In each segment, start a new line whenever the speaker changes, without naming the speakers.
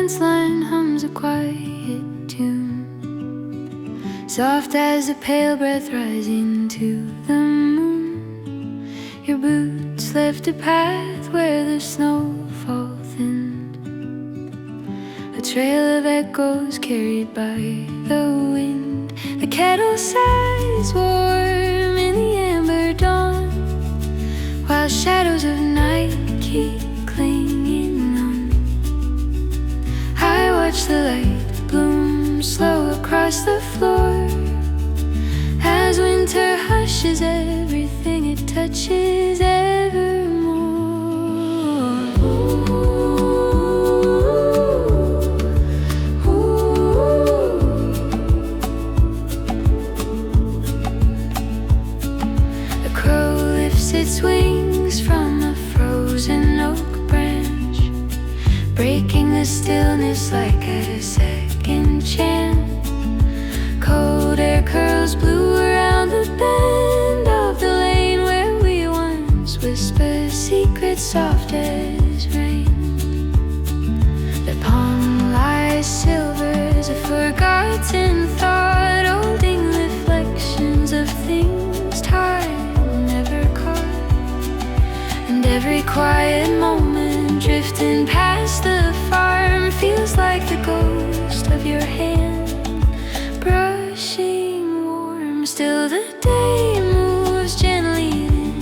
fence line hums a quiet tune, soft as a pale breath rising to the moon. Your boots left a path where the snowfall thinned, a trail of echoes carried by the wind. The kettle sighs warm in the amber dawn, while shadows of night keep clinging on. I watch the light bloom slow across the floor, as winter hushes everything it touches evermore. A crow lifts its wings from a frozen oak branch, breaking the stillness like a second chant. Cold air curls blue around the bend of the lane where we once whispered secrets soft as rain. The pond lies silver as a forgotten thought, holding reflections of things time never caught. And every quiet moment drifting past the farm feels like the ghost of your hand brushing warm. Still the day moves gently in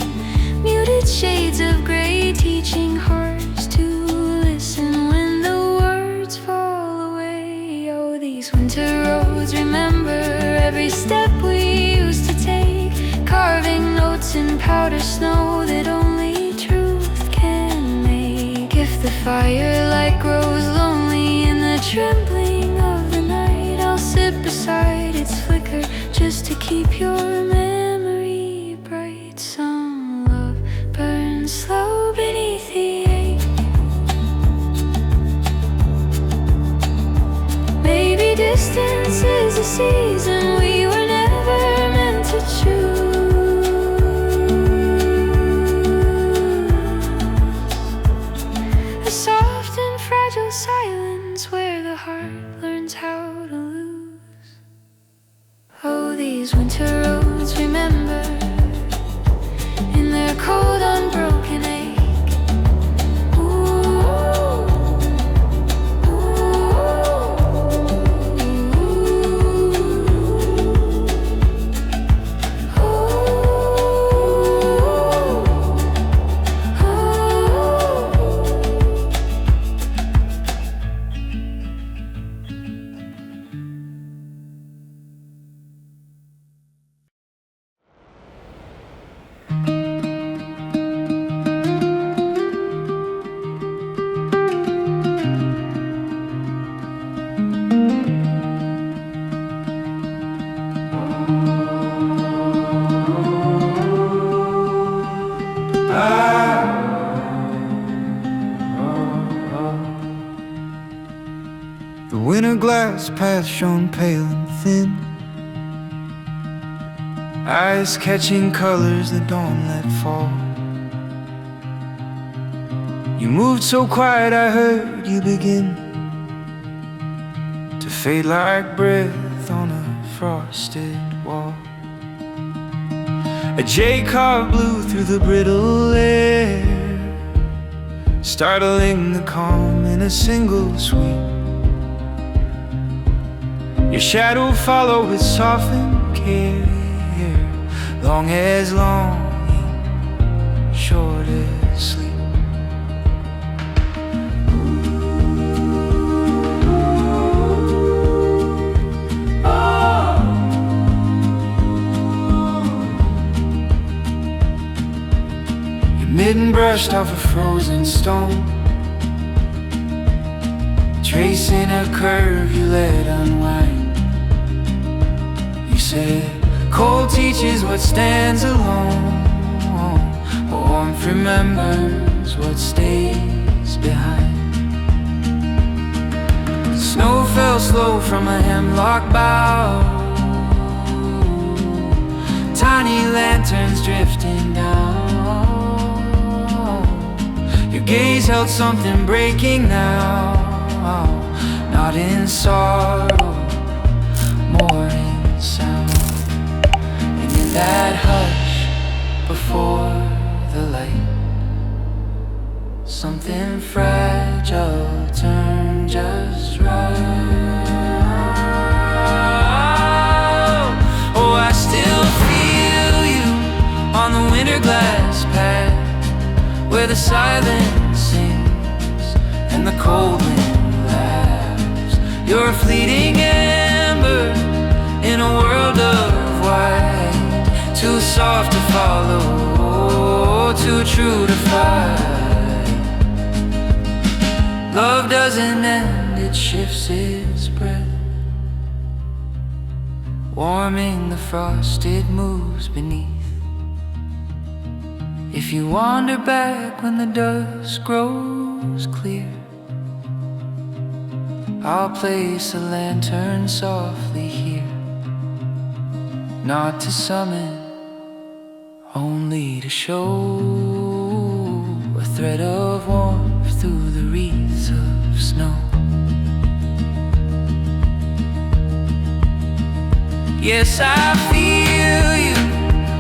muted shades of gray, teaching hearts to listen when the words fall away. Oh, these winter roads remember every step we used to take, carving notes in powder snow that only truth can make. If the firelight grows lonely in the trembling of the night, I'll sit beside its flicker just to keep your memory bright. Some love burns slow beneath the ache. Maybe distance is a season we were never meant to choose, a soft and fragile silence where the heart learns how to lose. Oh, these winter roads remember in their cold unbroken ache.
The Winterglass Path shone pale and thin, eyes catching colors the dawn let fall. You moved so quiet I heard you begin to fade like breath on a frosted wall. A jaycarve blew through the brittle air, startling the calm in a single sweep. Your shadow followed with softened care, long as longing, short as sleep. Your mitten brushed off a frozen stone, tracing a curve you let unwind. You said, cold teaches what stands alone, warmth remembers what stays behind. Snow fell slow from a hemlock bough, tiny lanterns drifting down. Your gaze held something breaking now, somehow, not in sorrow, more in sound. And in that hush before the light, something fragile turned just right. Oh, I still feel you on the Winterglass Path, where the silence sings and the cold wind laughs. You're a fleeting ember in a world of white, too soft to follow, too true to fight. Love doesn't end, it shifts its breath, warming the frosted moves beneath. If you wander back when the dusk grows clear, I'll place a lantern softly here, not to summon, only to show a thread of warmth through the wreaths of snow. Yes, I feel you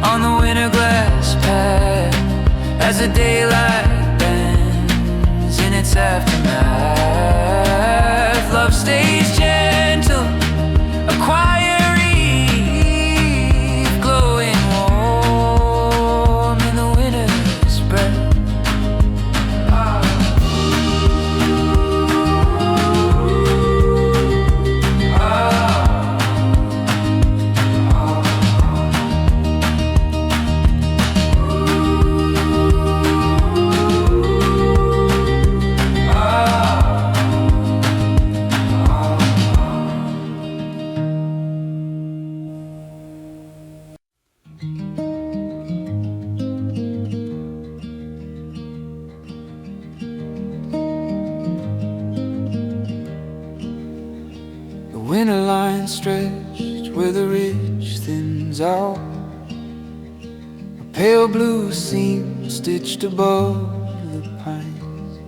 on the Winterglass Path, as the daylight bends in its aftermath. Love stays gentle, a quiet reef, glowing warm in the winter's breath. Winterline stretched where the ridge thins out, a pale blue seam stitched above the pines.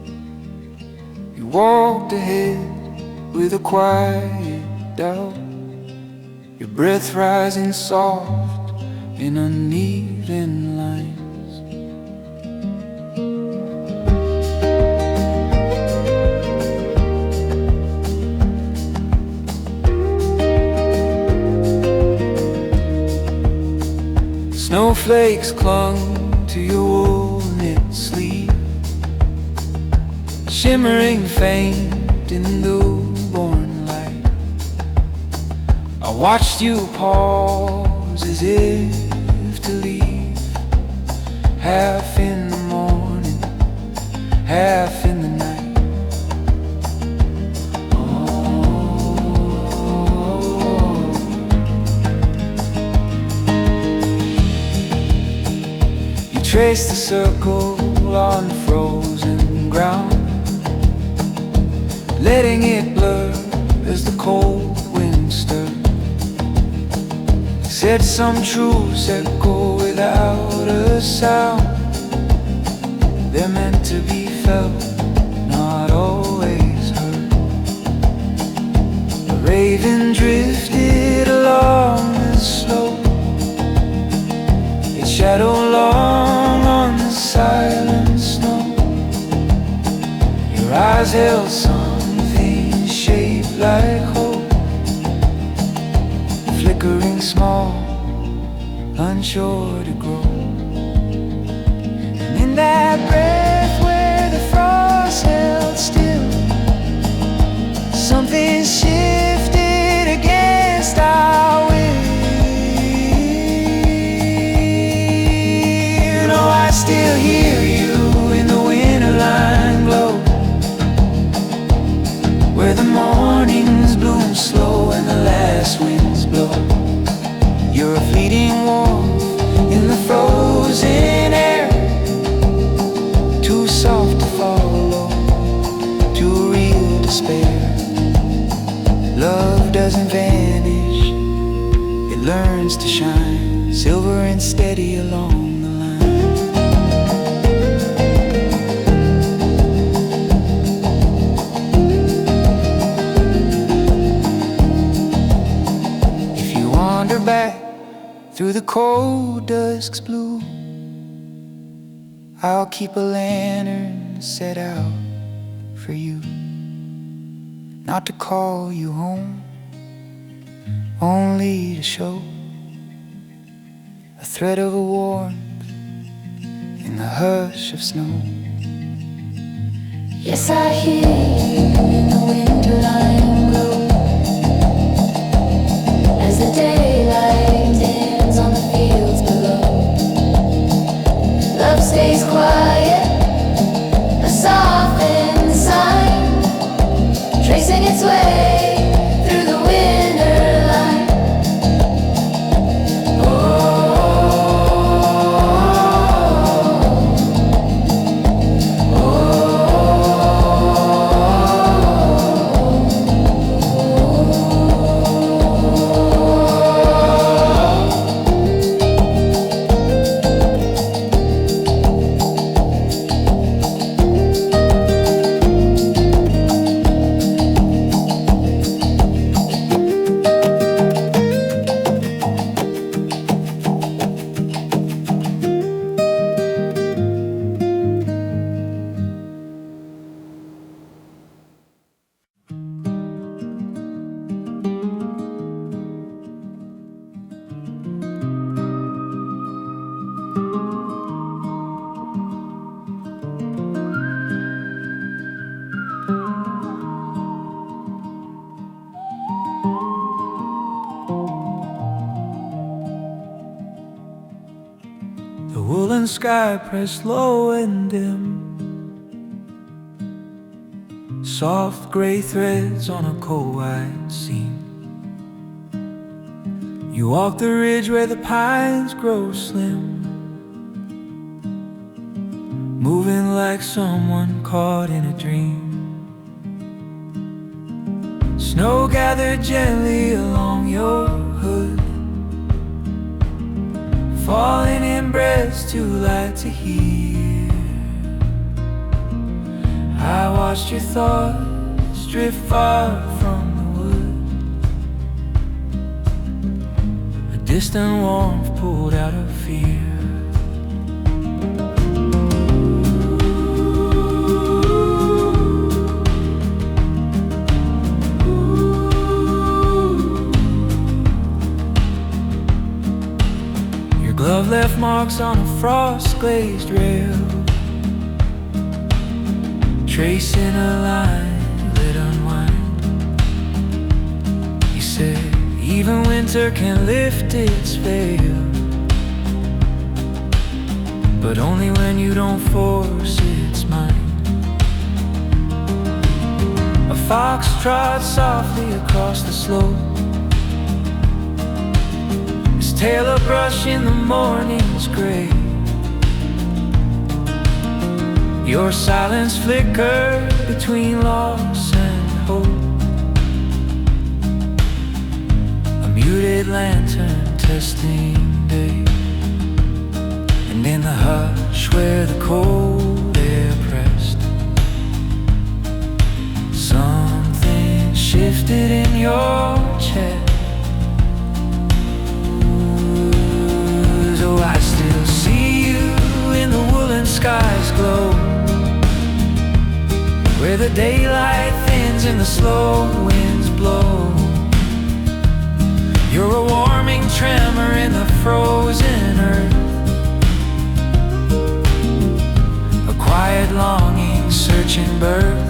You walked ahead with a quiet doubt, your breath rising soft in uneven lines. Snowflakes clung to your wool knit sleeve, shimmering faint in the newborn light. I watched you pause as if to leave, half in the morning, half in the night. Trace the circle on frozen ground, letting it blur as the cold wind stirs. Said some truths echo without a sound, they're meant to be felt, not always heard. A raven drifted along the slope, its shadow long on the silent snow. Your eyes held something shaped like hope, flickering small, unsure to grow. And in that breath where the frost held still, something shifted against our will. I still hear you in the winterline glow, where the mornings bloom slow and the last winds blow. You're a fleeting warmth in the frozen air, too soft to follow, too real to spare. Love doesn't vanish, it learns to shine, silver and steady along. wander back through the cold dusk's blue, I'll keep a lantern set out for you, not to call you home, only to show a thread of warmth in the hush of snow.
Yes, I hear you in the winterline glow, as the daylight dims on the fields below. Love stays quiet, a softened sign, tracing its way through the winter line.
The woolen sky pressed low and dim, soft gray threads on a cold white seam. You walk the ridge where the pines grow slim, moving like someone caught in a dream. Snow gathered gently along your hood, falling in breaths too light to hear. I watched your thoughts drift far from the wood, a distant warmth pulled out of fear. Glove left marks on a frost-glazed rail, tracing a line lit unwind. He said, even winter can lift its veil, but only when you don't force its mind. A fox trots softly across the slope, tail a brush in the morning's gray. Your silence flickered between loss and hope, a muted lantern testing day. And in the hush where the cold air pressed, something shifted in your chest. I still see you in the woolen sky's glow, where the daylight thins and the slow winds blow. You're a warming tremor in the frozen earth, a quiet longing searching birth.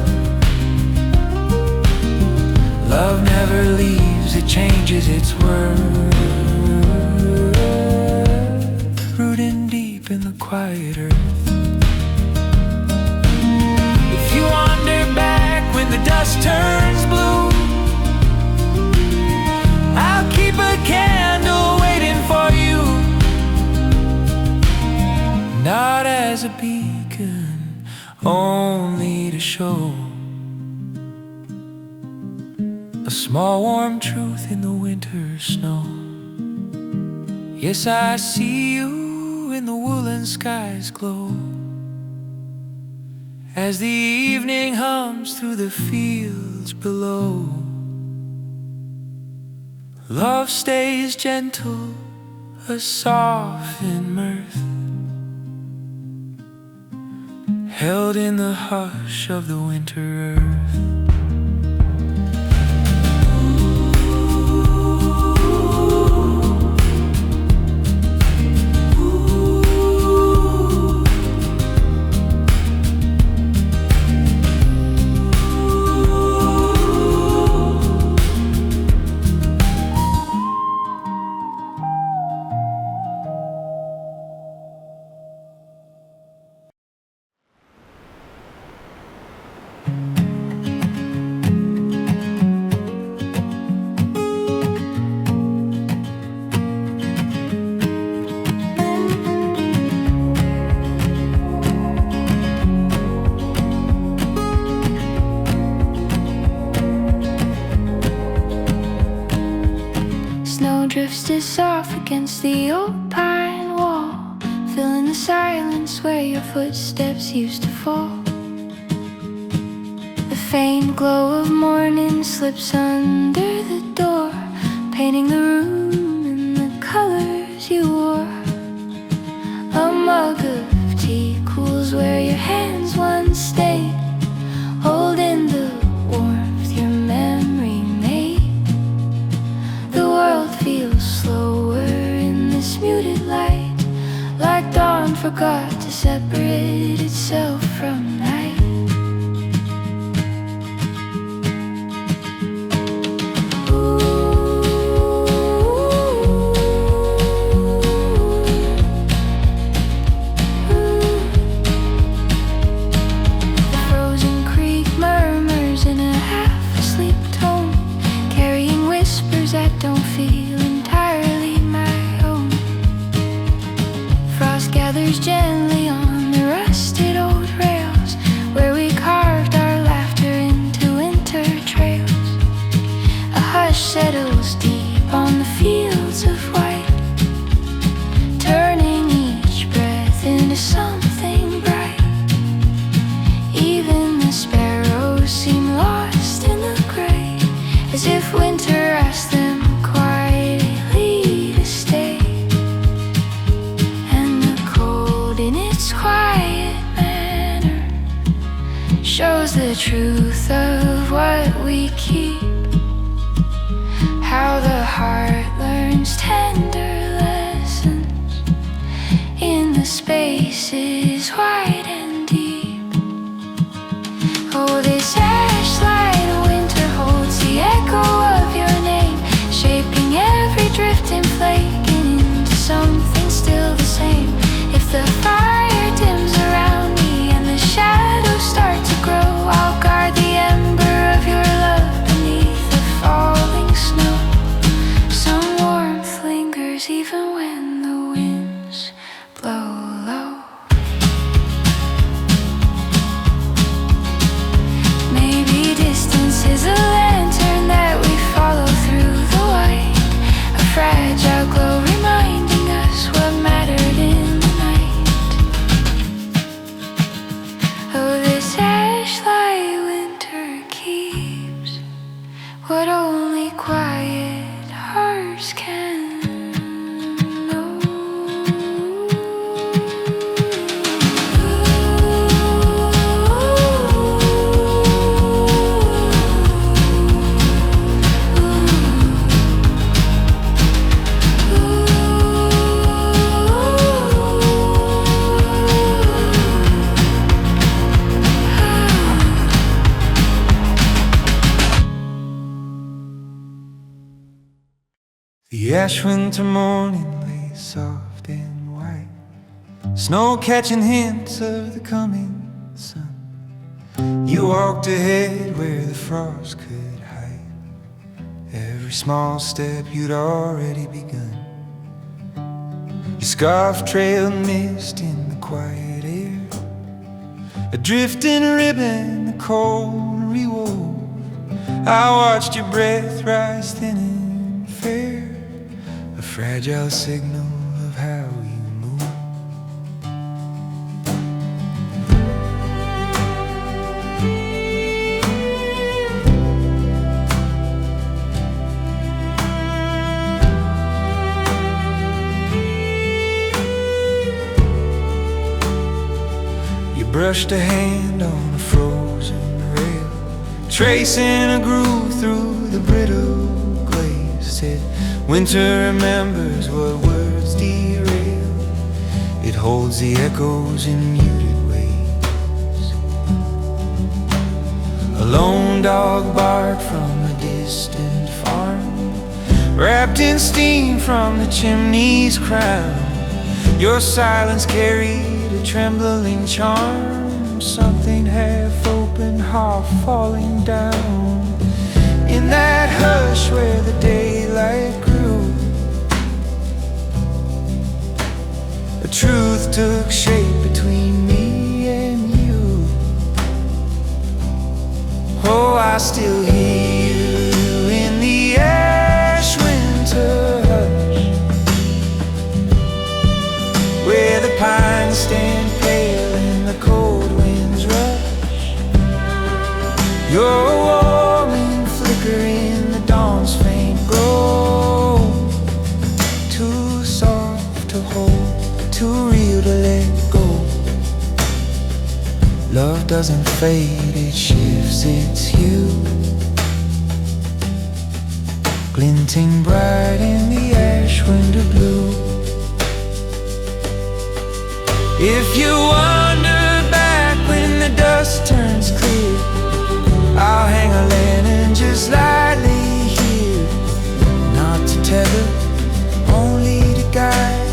Love never leaves, it changes its word, rooting deep in the quiet earth. If you wander back when the dust turns blue, I'll keep a candle waiting for you, not as a beacon, only to show a small warm truth in the winter snow. Yes, I see you in the woolen sky's glow, as the evening hums through the fields below. Love stays gentle, a softened mirth, held in the hush of the winter earth.
Drifts off against the old pine wall, filling the silence where your footsteps used to fall. The faint glow of morning slips under the door, painting the room in the colors you wore. A mug of tea cools where your hands once stayed, holding the warmth your memory made. The world feels slower in this muted light, like dawn forgot to separate itself from night. The frozen creek murmurs in a half-asleep tone, carrying whispers that don't feel entirely my own. Frost gathers gently on the rusted old rails, where we carved our laughter into winter trails. A hush settles deep on the fields of white, turning each breath into something bright. Even the sparrows seem lost in the gray, as if winter asked them quietly to stay. And the cold in its quiet manner shows the truth of what we keep, how the heart learns tender lessons in the spaces wide and deep. Oh, this ashlight winter holds the echo of your name, shaping every drifting flake into something still the same. If the fire dims around me and the shadows start to grow, I'll guard the ember of your love beneath the falling snow. Some warmth lingers even when the winds blow low. Maybe distance is a lantern that we follow through the white, a fragile glow reminding us what mattered in the night. Oh, this ashlight winter keeps what only quiet hearts can know.
The Ashwinter morning lay soft and white, snow catching hints of the coming sun. You walked ahead where the frost could hide, every small step you'd already begun. Your scarf trailed mist in the quiet air, a drifting ribbon the cold rewove. I watched your breath rise thin and fair, a fragile signal of how you move. brushed a hand on a frozen rail, tracing a groove through the brittle glaze. Said, winter remembers what words derail. It holds the echoes in muted waves. A lone dog barked from a distant farm, wrapped in steam from the chimney's crown. Your silence carried a trembling charm, something half open, half falling down. In that hush where the daylight grew, a truth took shape between me and you. Oh, I still hear you in the Ashwinter hush, where the pines stand pale and the cold winds rush. You're a warming flicker in the dawn's faint glow, too soft to hold, too real to let go. Love doesn't fade, it shifts its hue, glinting bright in the Ashwinter blue. If you wander back when the dust turns clear, I'll hang a lantern just lightly here, not to tether, only to guide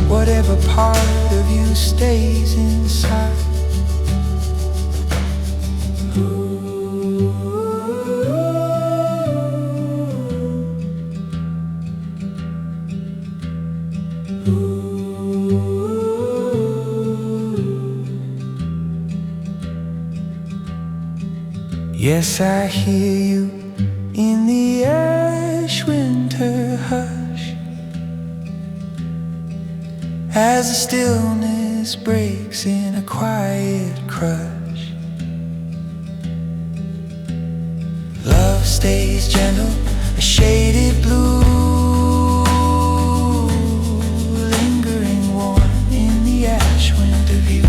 whatever part of you stays inside. Yes, I hear you in the Ashwinter hush, as the stillness breaks in a quiet crush. Love stays gentle, a shaded blue, lingering warm in the Ashwinter view.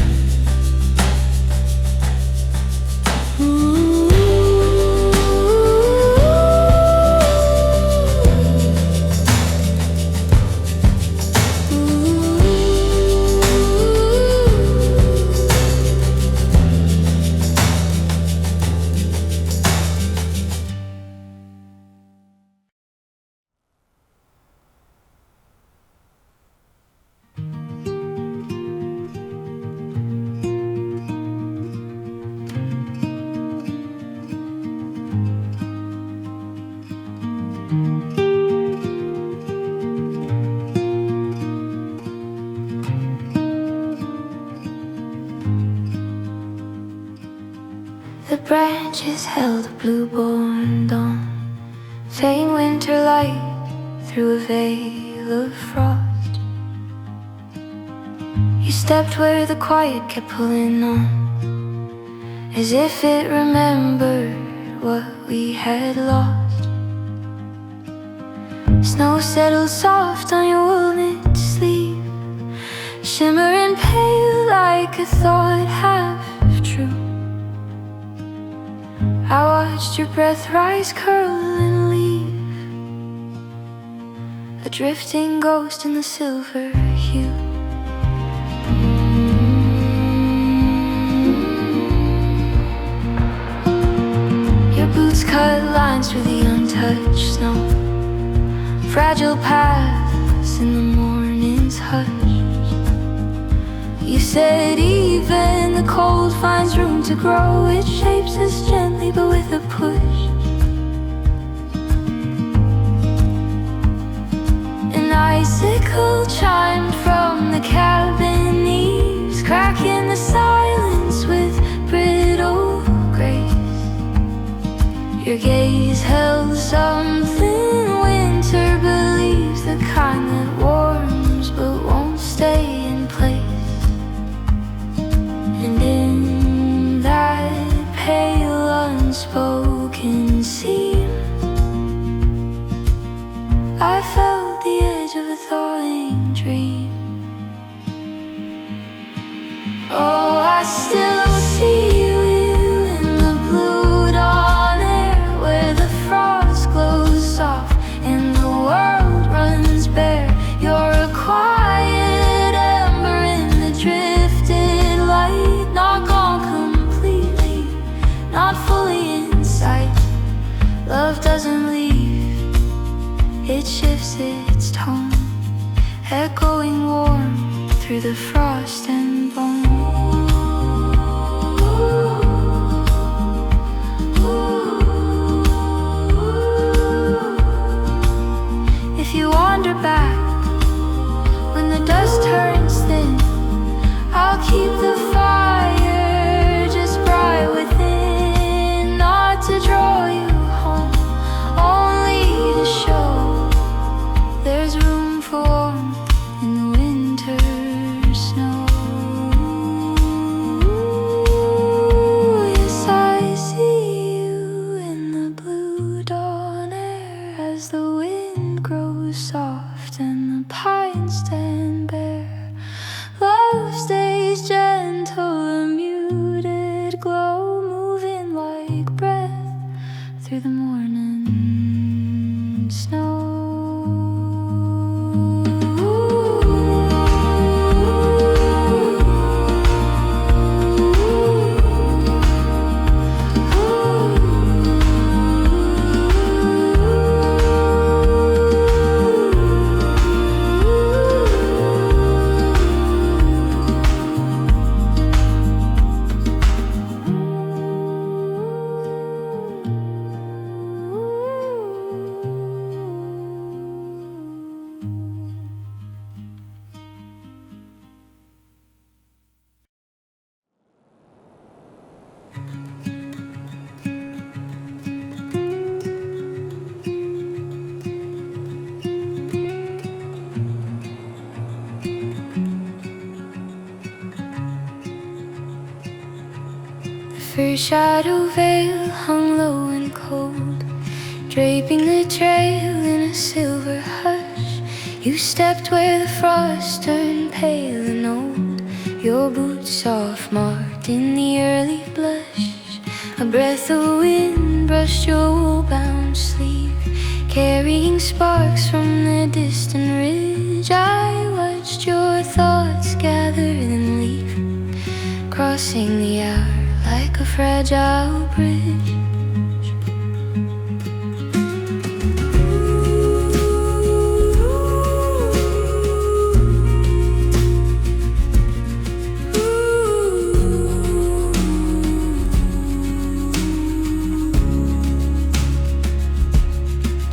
The branches held a blue-born dawn, fading winter light through a veil of frost. You stepped where the quiet kept pulling on, as if it remembered what we had lost. Snow settled soft on your woollen sleeve, shimmering pale like a thought half true. I watched your breath rise, curl and leave, a drifting ghost in the silver hue. Your boots cut lines through the untouched snow, fragile paths in the morning's hush. You said even the cold finds room to grow, it shapes us gently but with a push. An icicle chimed from the cabin eaves, cracking the silence with brittle grace. Your gaze held something winter believes, the kind that warms but won't stay in place. And in that pale unspoken seam, I felt the edge of a thawing dream. Oh, I still loves its tone, echoing warm through the frost and bone. If you wander back when the dust turns thin, I'll keep the fire just bright within, not to draw you home, only to show there's room for warmth in the winter snow. Yes, I see you in the blue dawn air as the wind grows soft and the pines stand bare. Love stays gentle, a muted glow, moving like breath through the morning snow. Firshadow Veil hung low and cold, draping the trail in a silver hush. You stepped where the frost turned pale and old, your boots soft marked in the early blush. A breath of wind brushed your wool-bound sleeve, carrying sparks from the distant ridge. I watched your thoughts gather and leave, crossing the hour like a fragile bridge.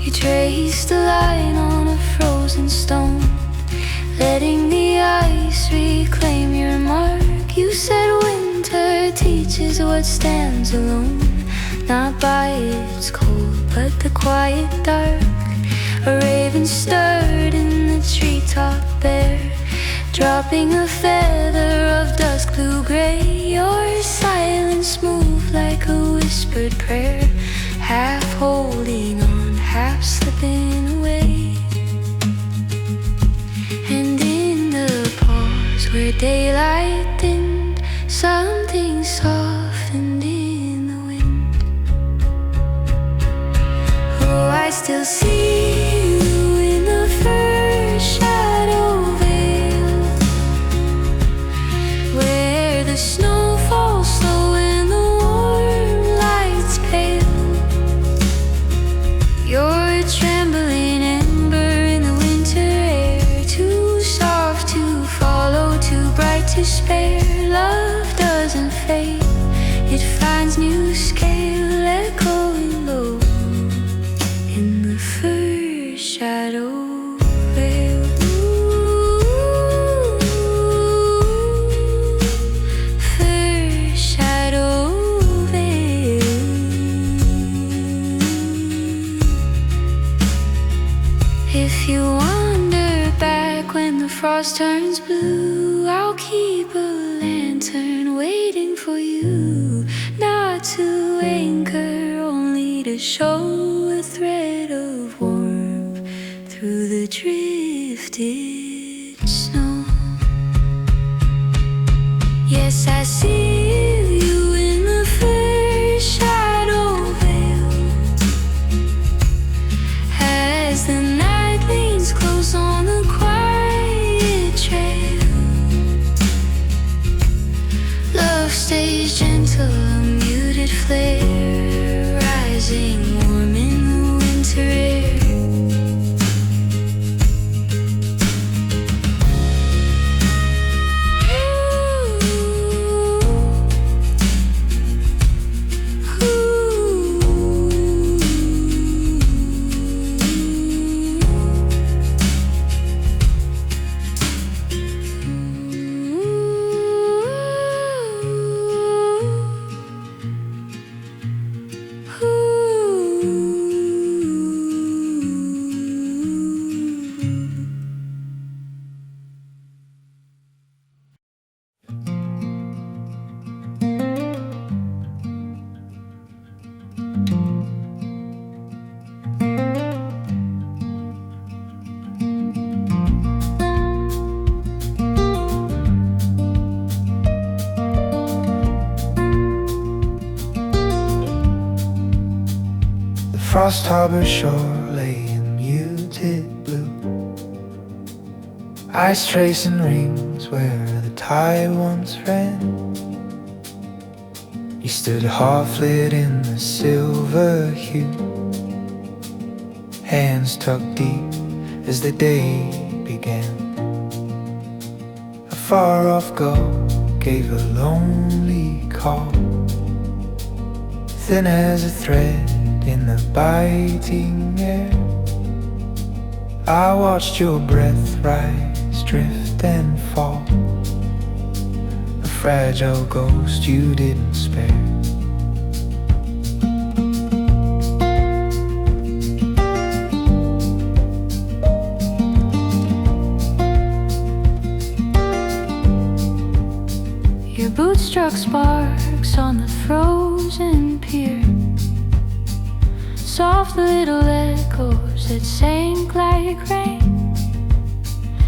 You traced a line on a frozen stone, letting the ice reclaim your mark. You said winter teaches what stands alone, not by its cold, but the quiet dark. A raven stirred in the treetop bare, dropping a feather of dusk blue-gray. Your silence moved like a whispered prayer, half holding on, half slipping away. And in the pause where daylight dimmed, something softened in the wind. Oh, I still see you in the Firshadow Veil, where the snow falls slow and the warm lights pale. You're a trembling ember in the winter air, too soft to follow, too bright to spare. Love doesn't fade, it finds new scale, echoing low in the Firshadow Veil. Firshadow Veil. If you wander back when the frost turns blue, I'll keep a lantern waiting for you, not to anchor, only to show a thread of warmth through the drifted snow. Yes, I see you in the Firshadow Veil, as the night leans close on the quiet trail. Love stays gentle, a muted flare, rising warm in the winter air.
Frostharbor shore lay in muted blue, ice tracing rings where the tide once ran. You stood half-lit in the silver hue, hands tucked deep as the day began. A far-off gull gave a lonely call, thin as a thread in the biting air. I watched your breath rise, drift and fall, a fragile ghost you didn't spare.
Your boots struck sparks on the frozen pier, soft little echoes that sank like rain.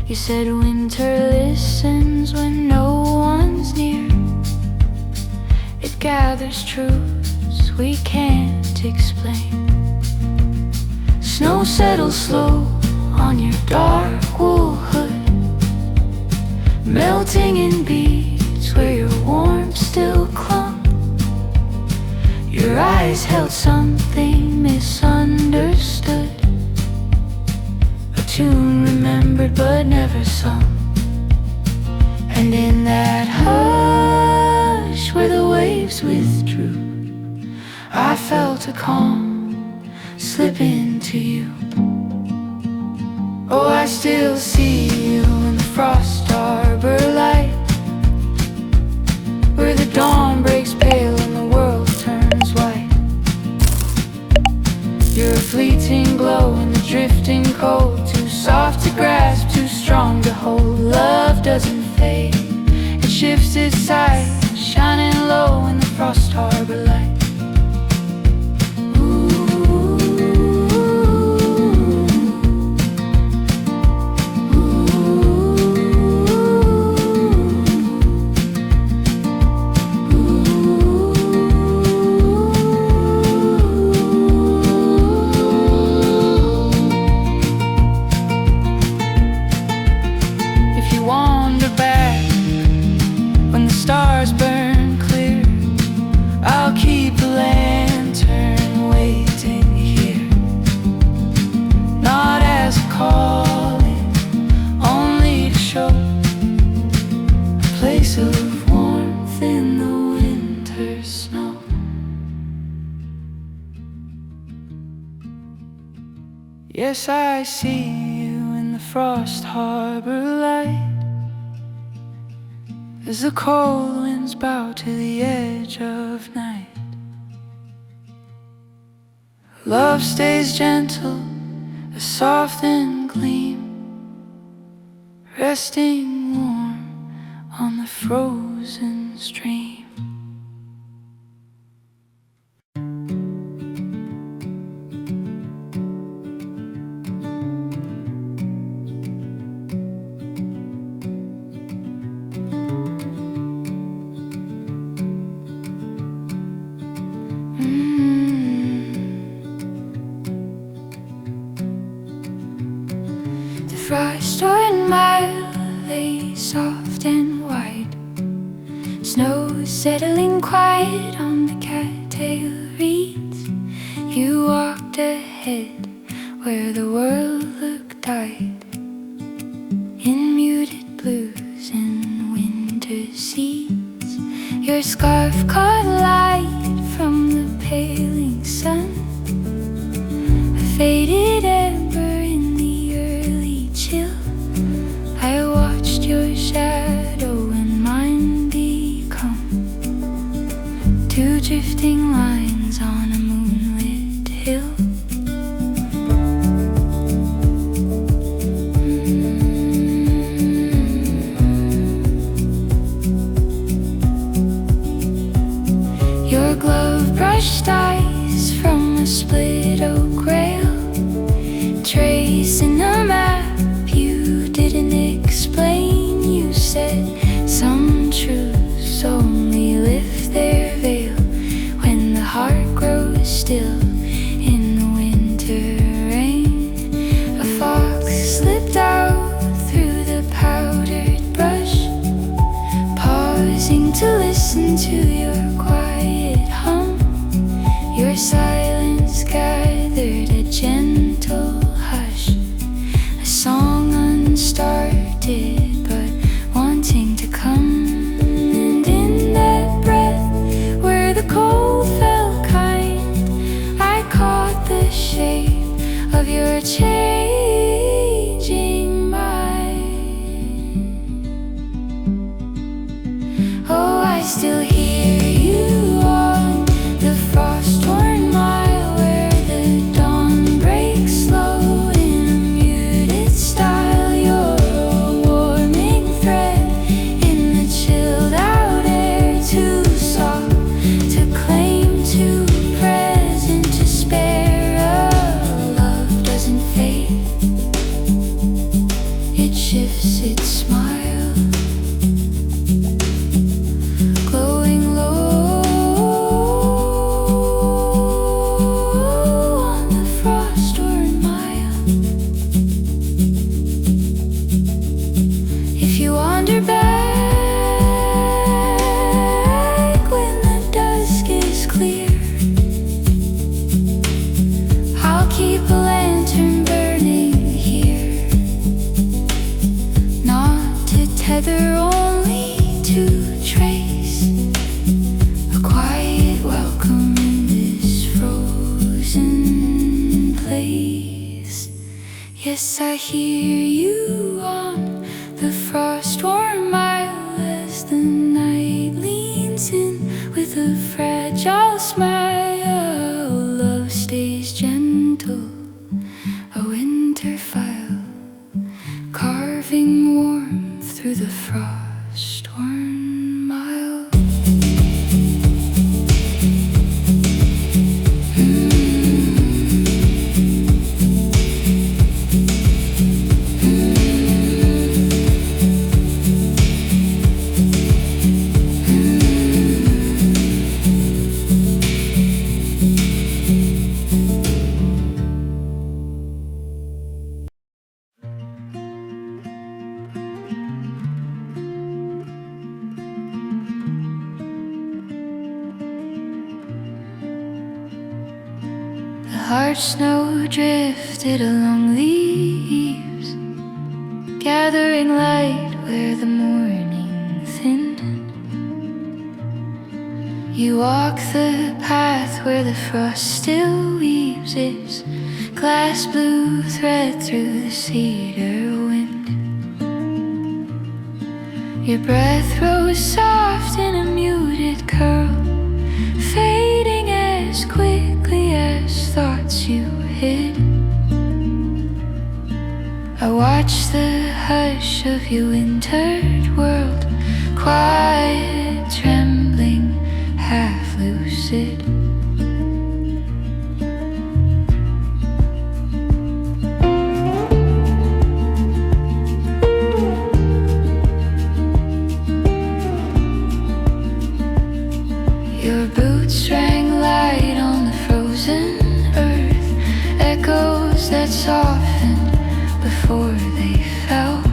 You said winter listens when no one's near. It gathers truths we can't explain. Snow settles slow on your dark wool hood, melting in beads where your warmth still clung. Your eyes held something misunderstood, a tune remembered but never sung. And in that hush where the waves withdrew, I felt a calm slip into you. Oh, I still see you in the Frostharbor Light, where the dawn breaks pale and the world turns white. You're a fleeting glow in the drifting cold, too soft to grasp, too strong to hold. Love doesn't fade, it shifts its side, shining low in the Frostharbor Light. Yes, I see you in the Frostharbor Light, as the cold winds bow to the edge of night. Love stays gentle, a softened gleam, resting warm on the frozen stream. Frostworn Mile lay soft and wide, snow settling quiet on the cattail reeds. You walked ahead where the world looked tight, in muted blues and winter seeds. Your scarf caught light from the paling sun, a faded ember in the early chill. I watched your shadow and mine become two drifting lines on a moonlit hill. Your glove brushed ice from a split oak rail. listen to your quiet hum. Your silence gathered a gentle hush, a song unstarted but wanting to come. And in that breath where the cold felt kind, I caught the shape of your changing mind. Oh, I still hear you on the Frostworn Mile, where the dawn breaks slow in a muted style. You're a warming thread in the chilled out air, too soft to claim, too present to spare. Love doesn't fade, it shifts its smile, glowing low on the Frostworn Mile. If you wander back when the dusk is clear, I'll keep a lantern burning here, not to tether, only to trace a quiet welcome in this frozen place. Yes, I hear you on the Frostworn Mile as the night leans in with a fragile smile. Love stays gentle, a winter file, carving warmth through the Frostworn Mile. The Hearthsnow drifted along the eaves, gathering light where the morning thinned. You walk the path where the frost still weaves its glass blue thread through the cedar wind. Your breath rose soft in a muted curl, fading as quickly as thoughts you hid. I watched the hush of your wintered world, quiet, trembling, half lucid. Your boots rang light on the frozen earth, echoes that softened before they fell.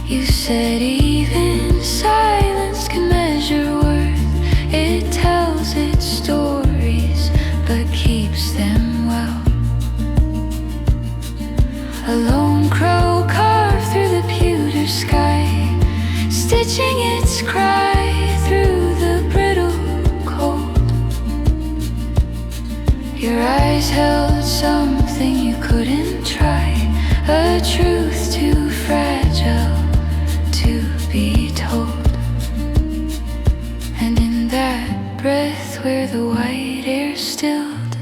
You said even silence can measure worth. It tells its stories but keeps them well. A lone crow carved through the pewter sky, stitching its cry through the brittle cold. Your eyes held something you couldn't try, a truth too fragile to be told. And in that breath where the white air stilled,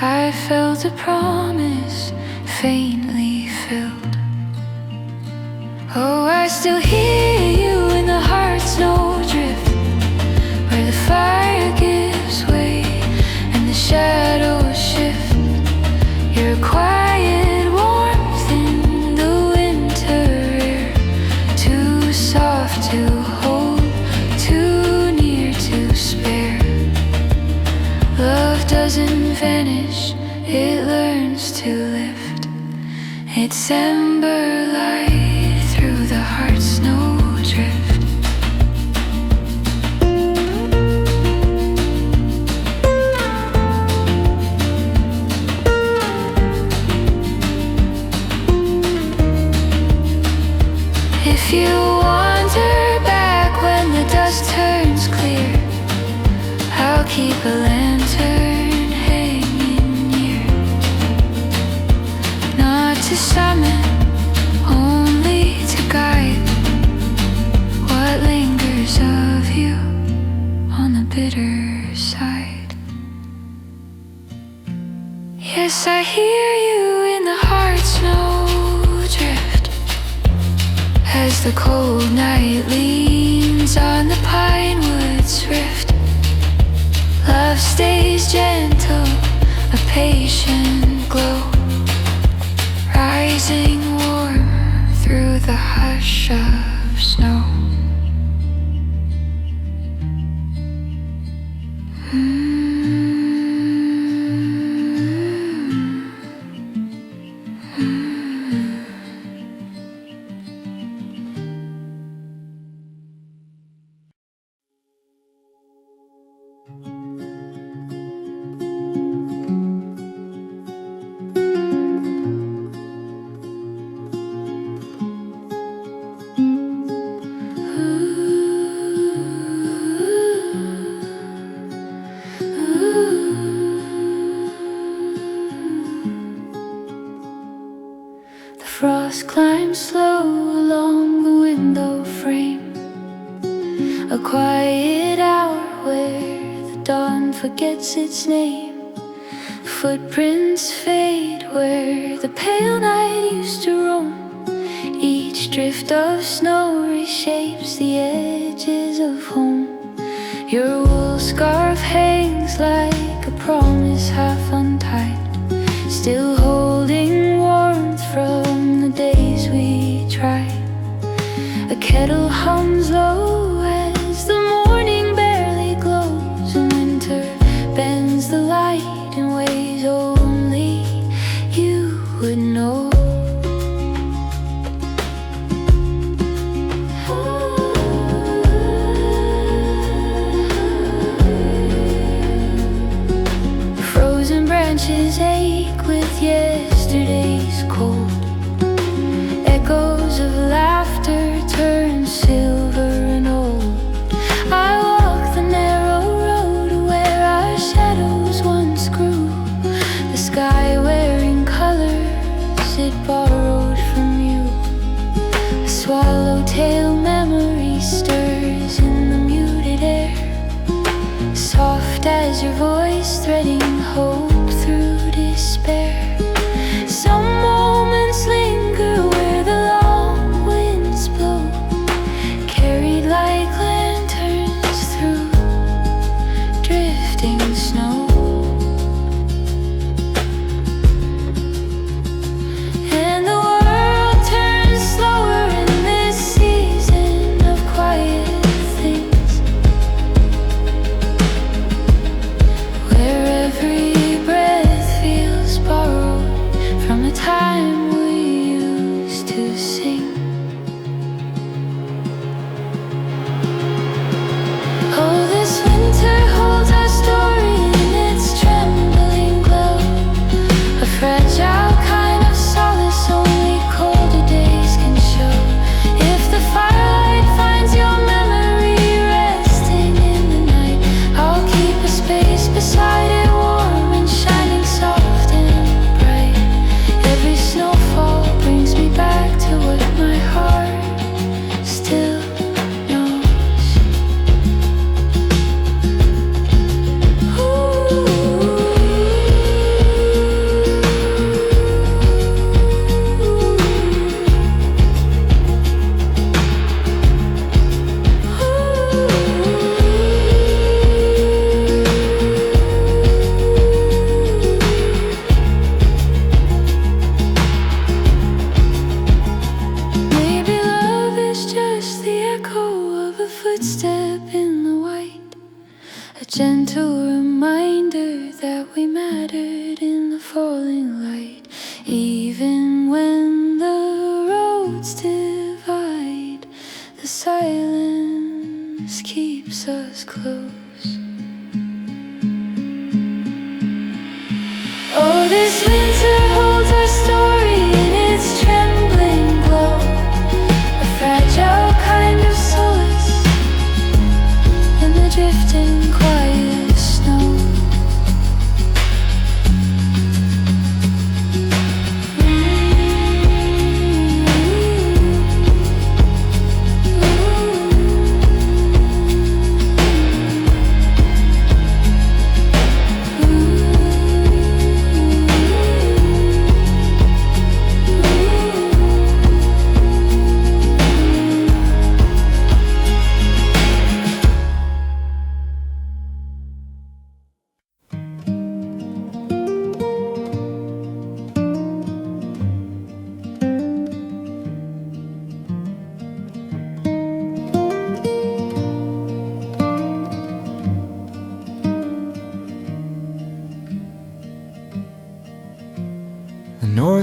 I felt a promise faintly filled. Oh, I still hear you in the Hearthsnow Drift, where the fire gives way and the shadows shift. Your quiet warmth in the winter air, too soft to hold, too near to spare. Love doesn't vanish, it learns to lift its ember light through the Hearthsnow Drift. keep a lantern hanging near, not to summon, only to guide what lingers of you on the bitter side. Yes, I hear you in the Hearthsnow Drift, as the cold night leans on the pine woods rift. Love stays gentle, a patient glow, rising warm through the hush of snow. Frost climbs slow along the window frame, a quiet hour where the dawn forgets its name. Footprints fade where the pale night used to roam. Each drift of snow reshapes the edges of home. Your wool scarf hangs like a promise half untied, still holding warmth from the days we tried. A kettle hums low as the morning barely glows, and winter bends the light in ways only you would know. Frozen branches ache with yesterday's cold. Echoes of laughter turn silver and old. I walk the narrow road where our shadows once grew, the sky wearing colors it borrowed from you. A swallowtail memory stirs in the muted air, soft as your voice threading hope through despair. Some moments linger where the long winds blow, carried like lanterns through drifting snow. And the world turns slower in this season of quiet things, where every breath feels borrowed from the time we used to sing. Oh, this winter holds our story in its trembling glow, a fragile kind of solace only colder days can show. If the firelight finds your memory resting in the night, I'll keep a space beside it, warm and shining soft and bright. Every snowfall brings me back to what my heart still knows. Maybe love is just the echo of a footstep in the white, a gentle reminder that we mattered in the falling light. Even when the roads divide, the silence keeps us close. Oh, this winter holds our story in its trembling glow, a fragile kind of solace in the drifting quiet snow.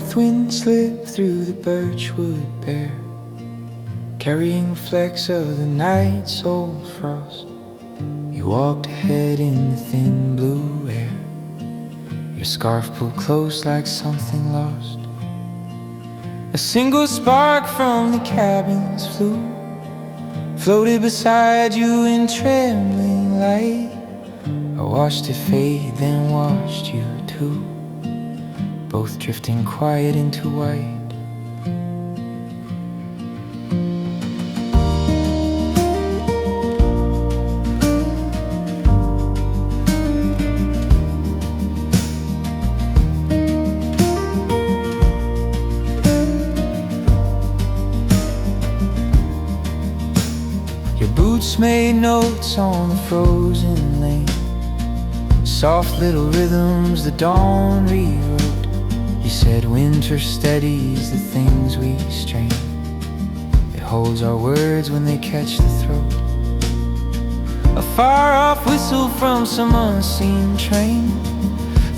Northwind slipped through the birchwood bare, carrying flecks of the night's old frost. You walked ahead in the thin blue air, your scarf pulled close like something lost. A single spark from the cabin's flue floated beside you in trembling light. I watched it fade, then watched you too, both drifting quiet into white. Your boots made notes on the frozen lane, soft little rhythms the dawn rewrote. You said winter steadies the things we strain, it holds our words when they catch the throat. A far-off whistle from some unseen train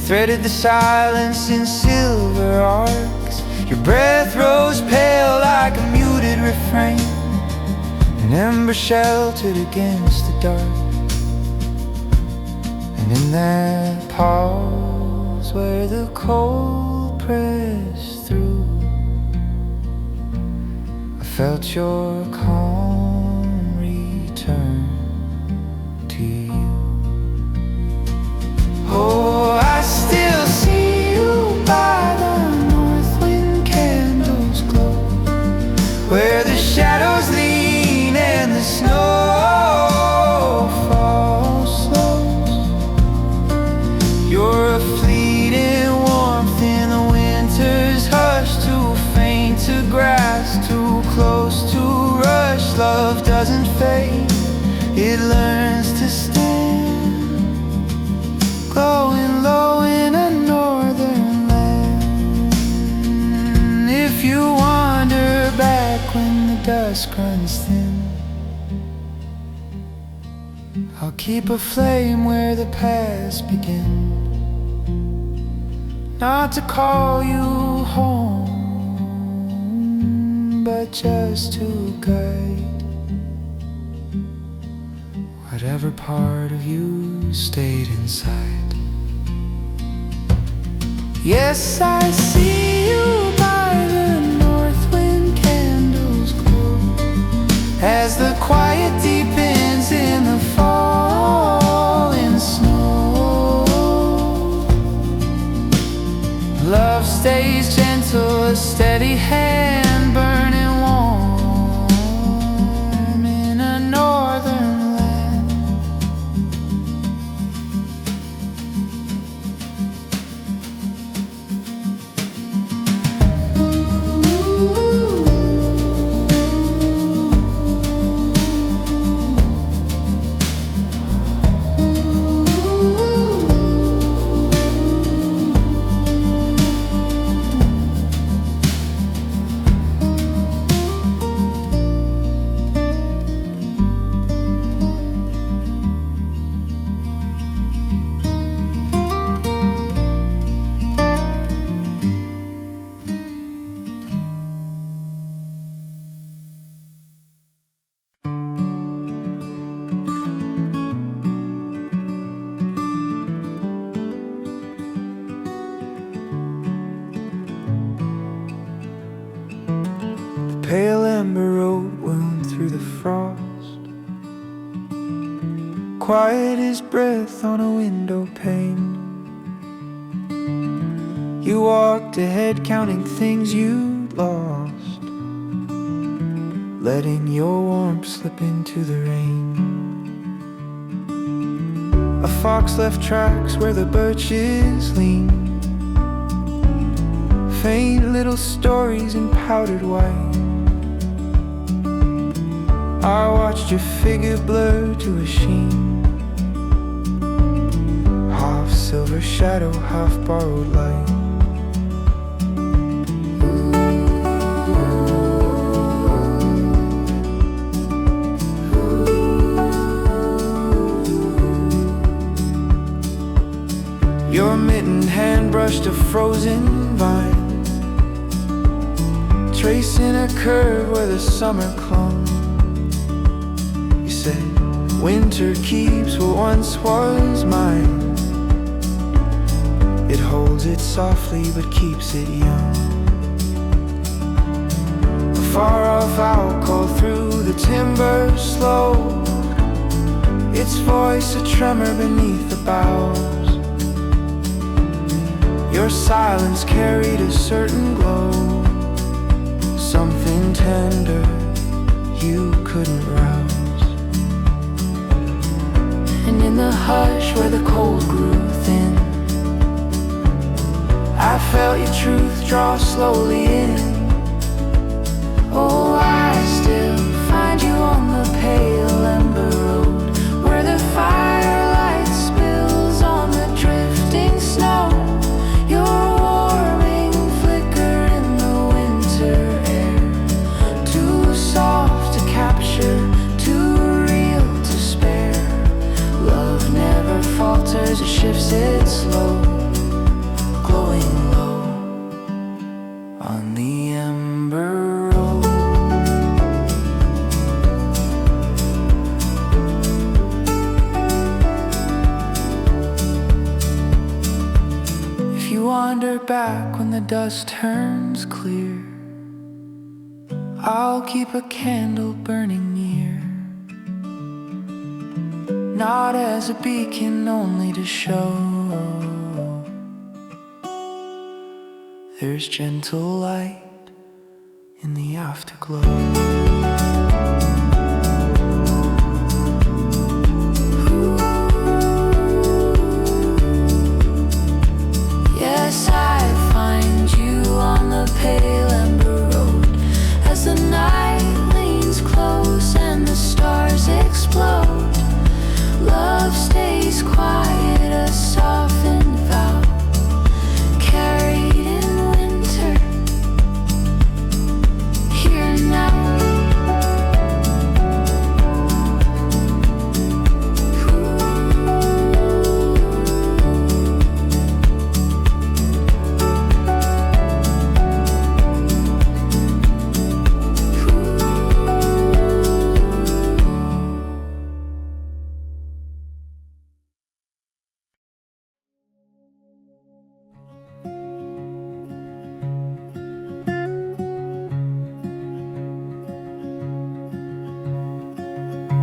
threaded the silence in silver arcs. Your breath rose pale like a muted refrain, an ember sheltered against the dark. And in that pause where the cold pressed through, I felt your calm return to you. Oh, I still see you by the Northwind Candle's glow, where the shadows lean and the snow falls slow. You're a fleeting warmth in the winter's hush, too faint to grasp, too close to rush. Love doesn't fade, it learns to stand, glowing low in a northern land. If you wander back when the dusk runs thin, I'll keep a flame where the past began, not to call you home, but just to guide whatever part of you stayed inside. Yes, I see you by the Northwind Candle's glow, as the quiet deepens in the falling snow. Love stays gentle, a steady hand burning warm in a northern land. Pale ember road wound through the frost, quiet as breath on a window pane. You walked ahead counting things you'd lost, letting your warmth slip into the rain. A fox left tracks where the birches lean, faint little stories in powdered white. I watched your figure blur to a sheen, half silver shadow, half borrowed light. Your mittened hand brushed a frozen vine, tracing a curve where the summer clung. You say, winter keeps what once was mine. It holds it softly but keeps it young. A far-off owl called through the timber slow, its voice a tremor beneath the boughs. Your silence carried a certain glow, something tender you couldn't rouse. And in the hush where the cold grew thin, I felt your truth draw slowly in. Oh, I still find you on the pale ember road, where the firelight spills on the drifting snow. Your warming flicker in the winter air, too soft to capture, too real to spare. Love never falters, it shifts it slow, glowing low on the ember road. If you wander back when the dust turns clear, I'll keep a candle burning near, not as a beacon, only to show there's gentle light in the afterglow. Yes, I find you on the pale ember road, as the night leans close and the stars explode. Love stays quiet, a softened vow, carried in winter, here now.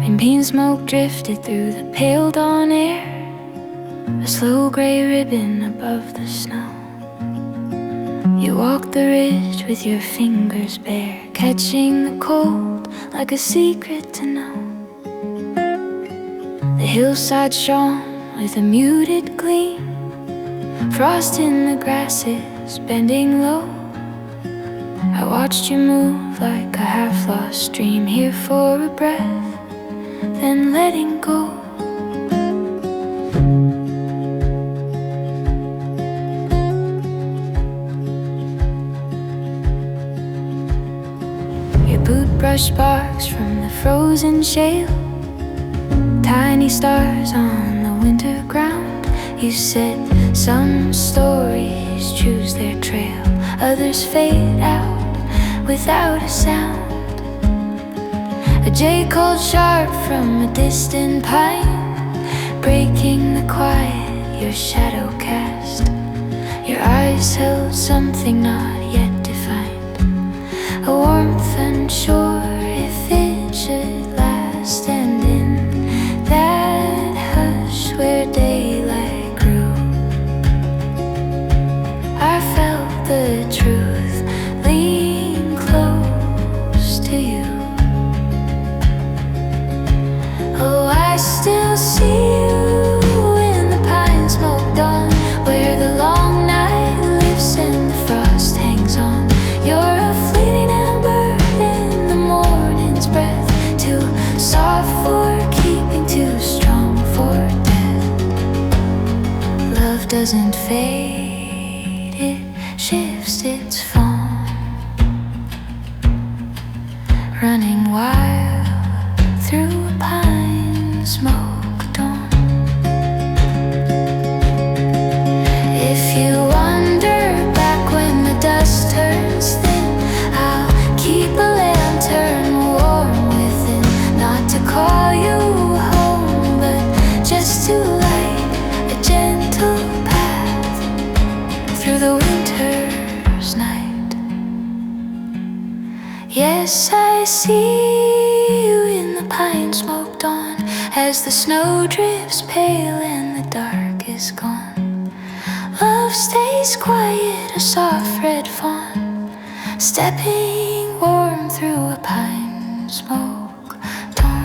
And Pinesmoke drifted through the pale dawn air, a slow grey ribbon above the snow. You walked the ridge with your fingers bare, catching the cold like a secret to know. The hillside shone with a muted gleam, frost in the grasses bending low. I watched you move like a half-lost dream, here for a breath, then letting go. Your boot brush sparks from the frozen shale, tiny stars on the winter ground. You said some stories choose their trail, others fade out without a sound. A jay called sharp from a distant pine, breaking the quiet your shadow cast. Your eyes held something not yet defined, a warmth unsure if it should last. And in that hush where daylight grew, I felt the truth lean close to you. Oh, I still see you in the Pinesmoke Dawn, where the long night lives and the frost hangs on. You're a fleeting ember in the morning's breath, too soft for keeping, too strong for death. Love doesn't fade, it shifts its form, running wild through a Pinesmoke Dawn. If you wander back when the dust turns thin, I'll
Yes, I see you in the Pinesmoke Dawn, as the snow drifts pale and the dark is gone. Love stays quiet, a soft red fawn, stepping warm through a Pinesmoke Dawn.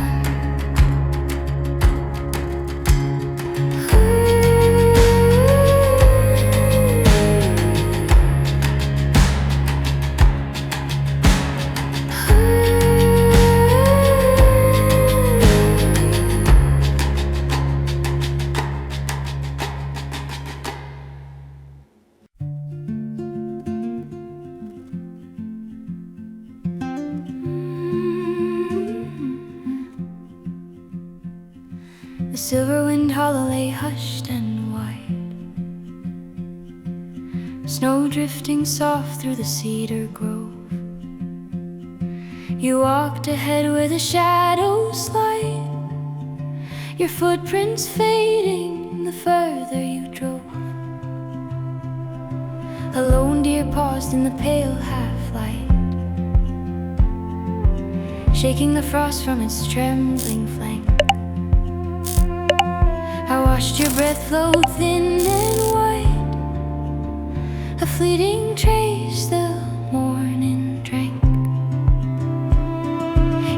The Silverwind Hollow lay hushed and wide, snow drifting soft through the cedar grove. You walked ahead where the shadows slide, your footprints fading the further you drove. A lone deer paused in the pale half-light, shaking the frost from its trembling flank. I watched your breath flow thin and white, a fleeting trace the morning drank.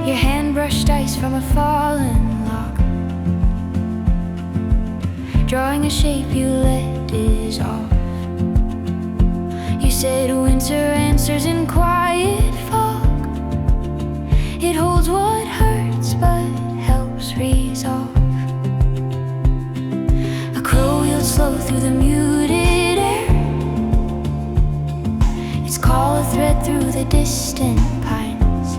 Your hand brushed ice from a fallen log, drawing a shape you let dissolve. You said winter answers in quiet fog. It holds what hurts but helps resolve. Slow through the muted air, its call a thread through the distant pines.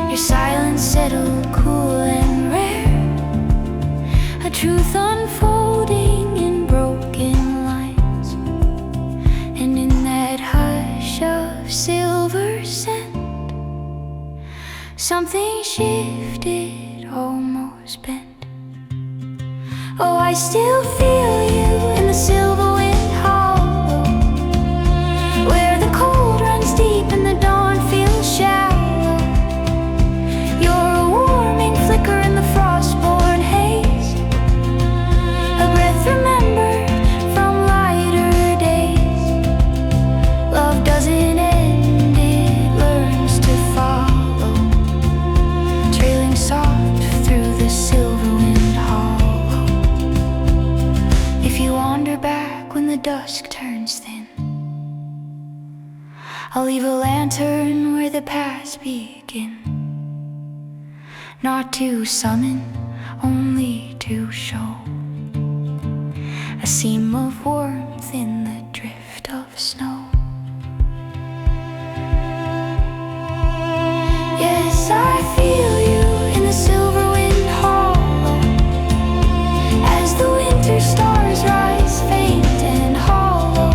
Your silence settled cool and rare, a truth unfolding in broken lines. And in that hush of silver scent, something shifted, almost bent. Oh, I still feel you in the Silverwind Hollow, where the cold runs deep and the dawn feels shallow. You're a warming flicker in the frostborn haze, a breath remembered from lighter days. Love doesn't end, it learns to follow, trailing soft through the Silverwind Hollow. If you wander back when the dusk turns thin, I'll leave a lantern where the paths begin, not to summon, only to show a seam of warmth in the drift of snow. Yes, I feel you in the Silverwind Hollow, as the winter stars rise faint and hollow.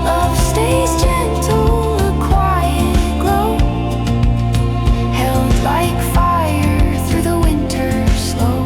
Love stays gentle, a quiet glow, held like fire through the winter slow.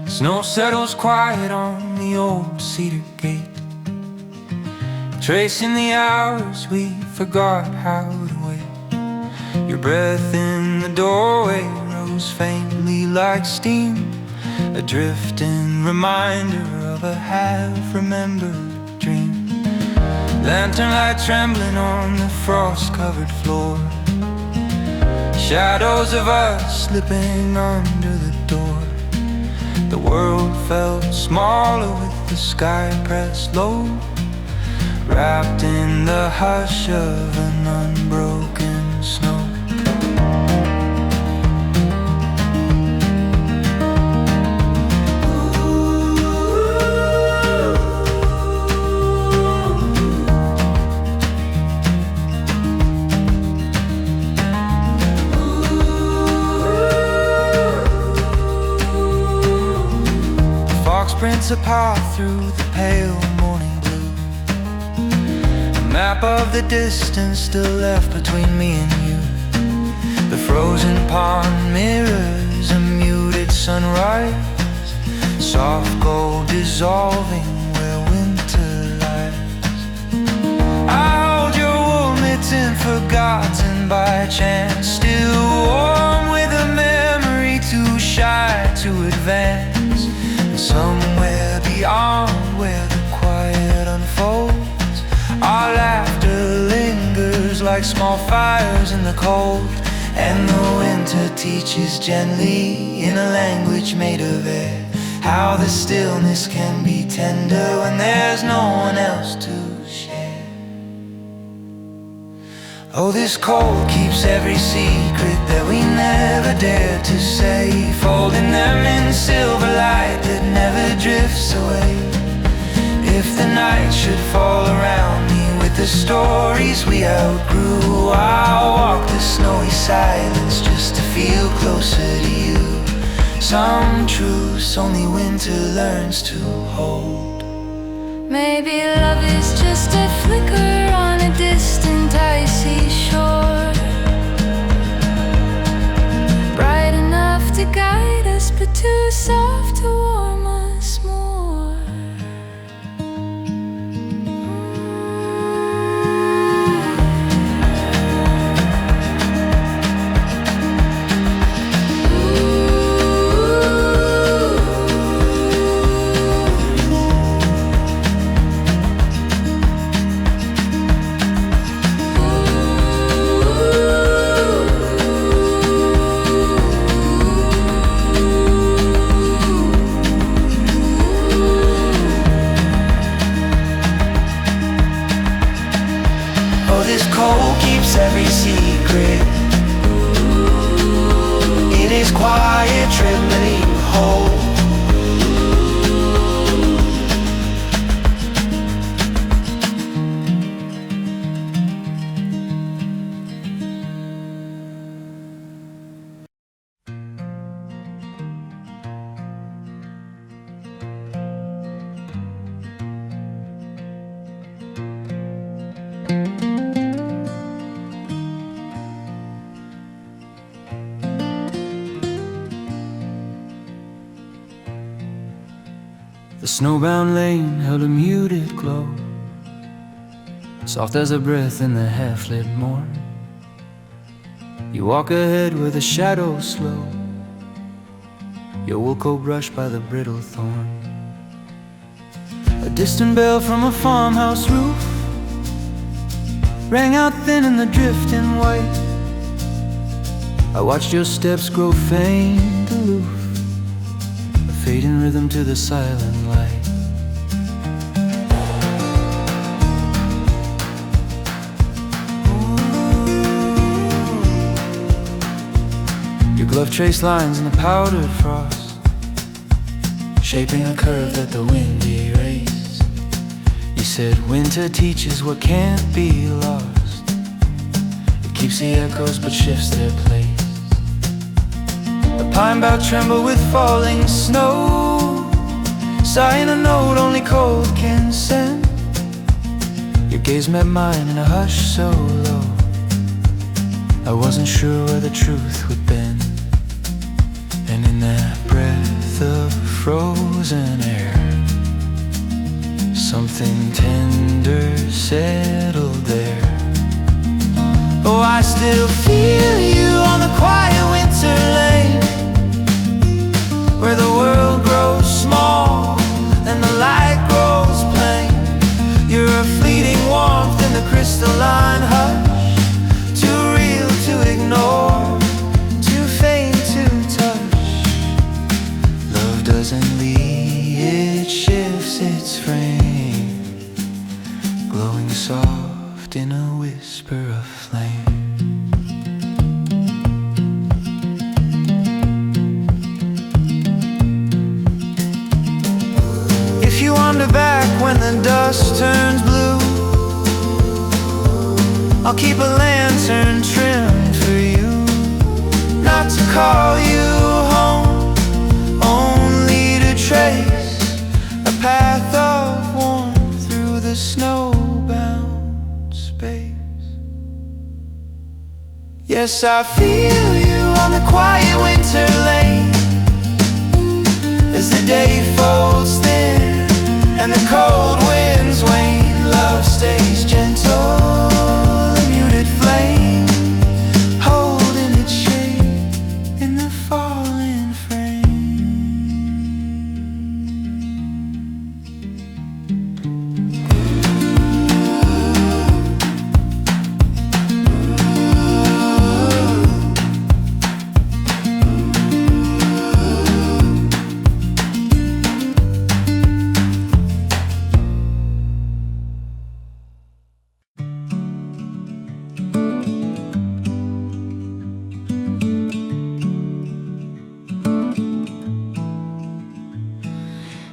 Snow settles quiet on the old cedar gate, tracing the hours we forgot how to wait. Your breath in the doorway rose faintly like steam, a drifting reminder of a half-remembered dream. Lantern light trembling on the frost-covered floor, shadows of us slipping under the door. The world felt smaller with the sky pressed low, wrapped in the hush of an unbroken snow. Prints a path through the pale morning blue, a map of the distance still left between me and you. The frozen pond mirrors a muted sunrise, soft gold dissolving where winter lies. I hold your wool mitten forgotten by chance, still warm with a memory too shy to advance. Somewhere beyond where the quiet unfolds, our laughter lingers like small fires in the cold. And the winter teaches gently in a language made of air how the stillness can be tender when there's no one else to share. Oh, this cold keeps every secret that we never dared to say, folding them in silver light that never drifts away. If the night should fall around me with the stories we outgrew, I'll walk the snowy silence just to feel closer to you. Some truths only winter learns to hold.
Maybe love is just a flicker on a distant icy shore, bright enough to guide us, but too soft to warm us more.
Every secret, it is quiet, trembling whole. The snowbound lane held a muted glow, soft as a breath in the half-lit morn. You walk ahead where the shadows slow, your wool coat brushed by the brittle thorn. A distant bell from a farmhouse roof rang out thin in the drifting white. I watched your steps grow faint, aloof, fading rhythm to the silent light. Your glove traced lines in the powdered frost, shaping a curve that the wind erased. You said winter teaches what can't be lost. It keeps the echoes but shifts their place. The pine boughs tremble with falling snow, sighing a note only cold can send. Your gaze met mine in a hush so low, I wasn't sure where the truth would bend. And in that breath of frozen air, something tender settled there. Oh, I still feel you on the quiet winter lane, where the world grows small and the light grows plain. You're a fleeting warmth in the crystalline hush, too real to ignore, too faint to touch. Love doesn't leave shifts its frame, glowing soft in a whisper of flame. If you wander back when the dust turns blue, I'll keep a lantern trimmed for you, not to call you home, only to trace a path of warmth through the snowbound space. Yes, I feel you on the quiet winter lane, as the day folds thin and the cold winds wane. Love stays gentle, a muted flame, holding its shape in the falling frame.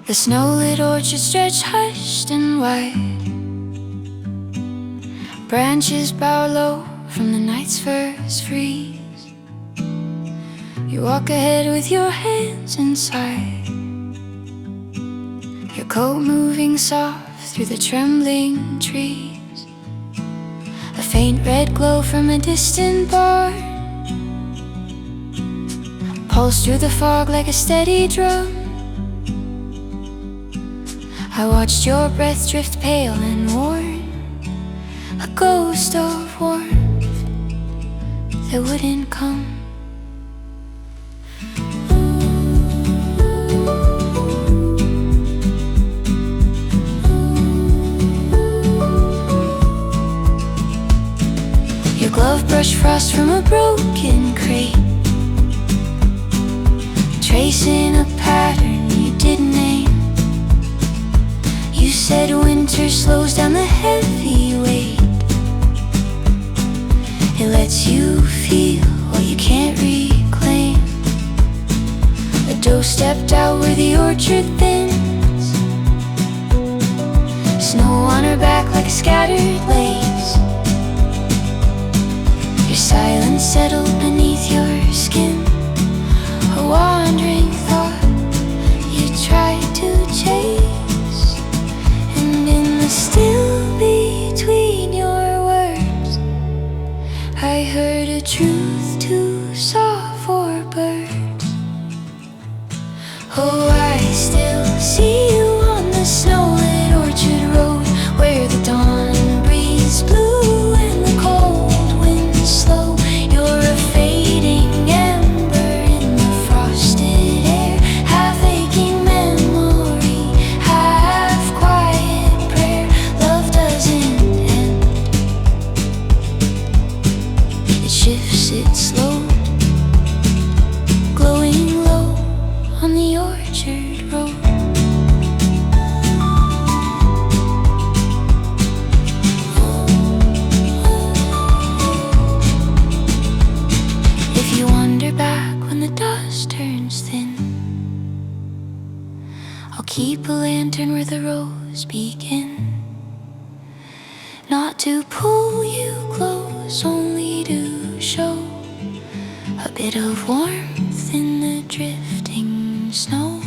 The snowlit orchard stretched hushed and wide, branches bow low from the night's first freeze. You walk ahead with your hands inside, your coat moving soft through the trembling trees. A faint red glow from a distant barn pulsed through the fog like a steady drum. I watched your breath drift pale and worn, a ghost of warmth that wouldn't come. Your glove brushed frost from a broken crate, tracing a pattern you didn't name. You said winter slows down the heavy weight, it lets you feel what you can't reclaim. A doe stepped out where the orchard thins, snow on her back like a scattered lace. Your silence settled beneath your skin, a wandering thought you tried to chase. Still between your words, I heard a truth too soft for birds. Oh, I still see you on the snowlit orchard road, where the dawn breeze blew and the cold winds slow. You're a fading ember in the frosted air, half aching memory, half quiet prayer. Love doesn't end, it shifts its load, glowing low on the orchard road. If you wander back when the dust turns thin, I'll keep a lantern where the rows begin, not to pull you close, only to show a bit of warmth in the drifting snow.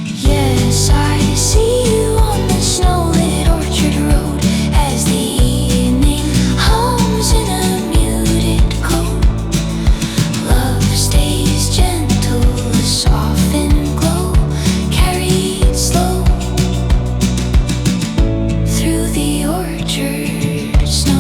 Yes, I see you on the snowlit orchard road, as the evening hums in a muted coat. Love stays gentle, a softened glow, carried slow through the orchard snow.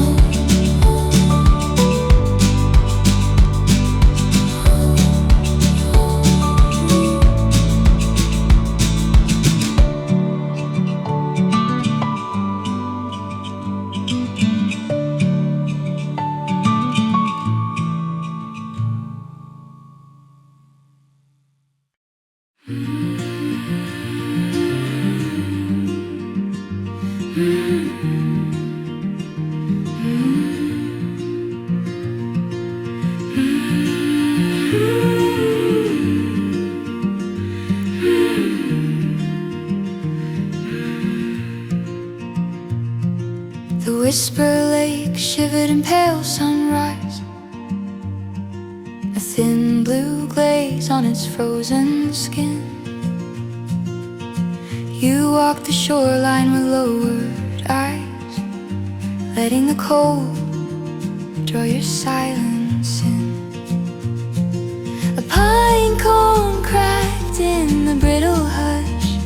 Whisperlake shivered in pale sunrise, a thin blue glaze on its frozen skin. You walked the shoreline with lowered eyes, letting the cold draw your silence in. A pine cone cracked in the brittle hush,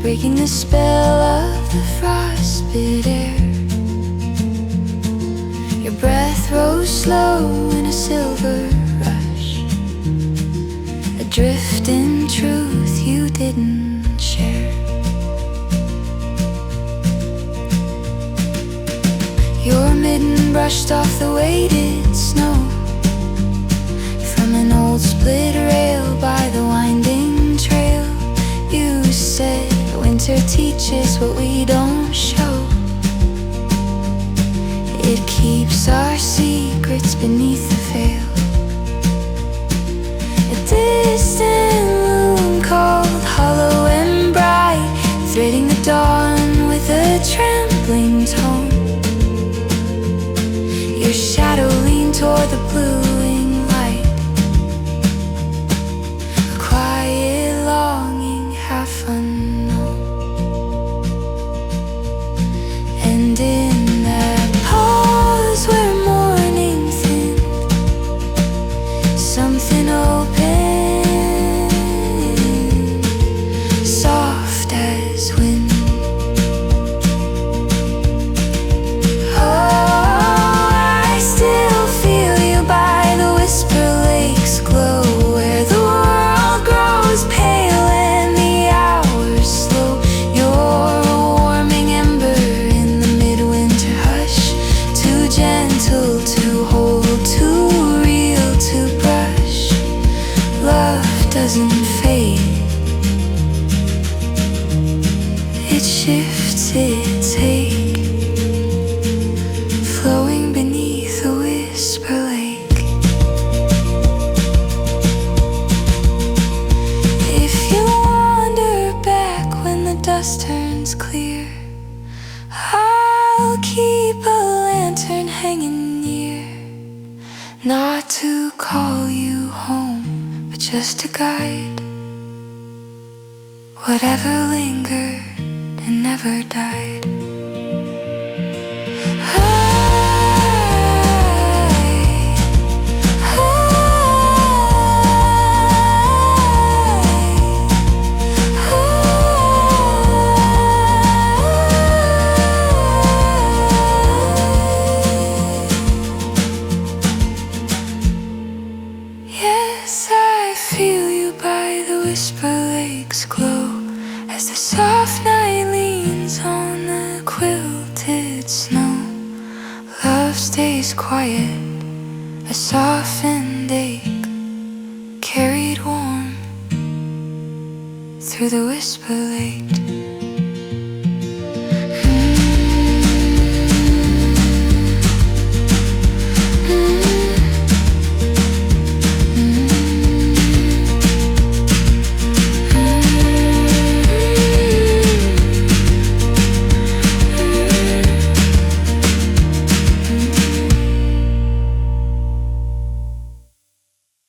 breaking the spell of the frostbit air. Your breath rose slow in a silver rush, adrift in truth you didn't share. Your mitten brushed off the weighted snow from an old split rail by the winding trail. You said winter teaches what we don't show. It keeps our secrets beneath the veil. A distant loom called hollow and bright, threading the dawn with a trembling tone. Your shadow leaned toward the bluing light, a quiet longing half unknown. And in that pause where morning thinned, something opened, soft as wind. Whisperlake's glow, where the world grows pale and the hours slow. You're a warming ember in the midwinter hush, too gentle to hold, too real to brush. Love doesn't fade, it shifts its ache, flowing beneath a whisper lake. Dust turns clear, I'll keep a lantern hanging near, not to call you home, but just to guide whatever lingered and never died. Whisperlake's glow as the soft night leans on the quilted snow. Love stays quiet, a softened ache carried warm through the Whisperlake